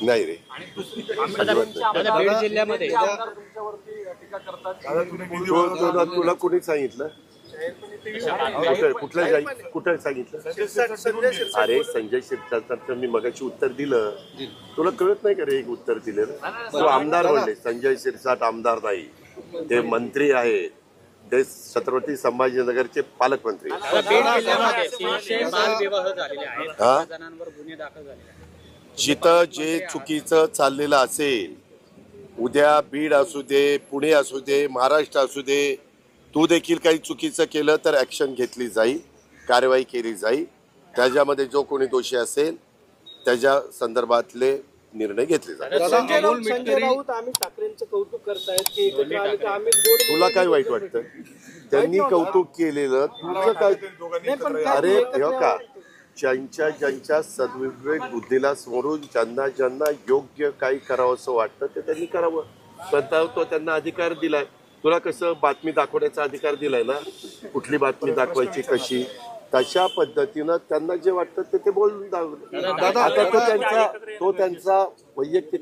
नाही रे, बीड जिल्ह्यामध्ये तुला कोणी सांगितलं? कुठे सांगितलं? अरे संजय शिरसाटांचं मी मगाशी उत्तर दिलं, तुला कळत नाही का रे? एक उत्तर दिलं. तो आमदार म्हणले, संजय शिरसाट आमदार नाही, ते मंत्री आहेत, ते छत्रपती संभाजीनगरचे पालकमंत्री. जिथं जे चुकीचं चाललेलं असेल, उद्या बीड असू दे, पुणे असू दे, महाराष्ट्र असू दे, तू देखील काही चुकीचं केलं तर ऍक्शन घेतली जाईल, कारवाई केली जाईल. त्याच्यामध्ये जो कोणी दोषी असेल त्याच्या संदर्भातले निर्णय घेतले जातील. संजय राऊत आम्ही ठाकरेंचं कौतुक करतायत की एकत्र आले तर आम्ही तुला काय वाईट वाटतं? त्यांनी कौतुक केलेलं तुझं काय? अरे हो का, ज्यांच्या सद्विवेक बुद्धीला समोरून ज्यांना योग्य काही करावं असं वाटतं ते त्यांनी करावं. तो त्यांना अधिकार दिलाय. तुला कसं बातमी दाखवण्याचा अधिकार दिलाय ना, कुठली बातमी दाखवायची, कशी, तशा पद्धतीनं त्यांना जे वाटतं ते बोलून दाखवलं. आता तो त्यांचा वैयक्तिक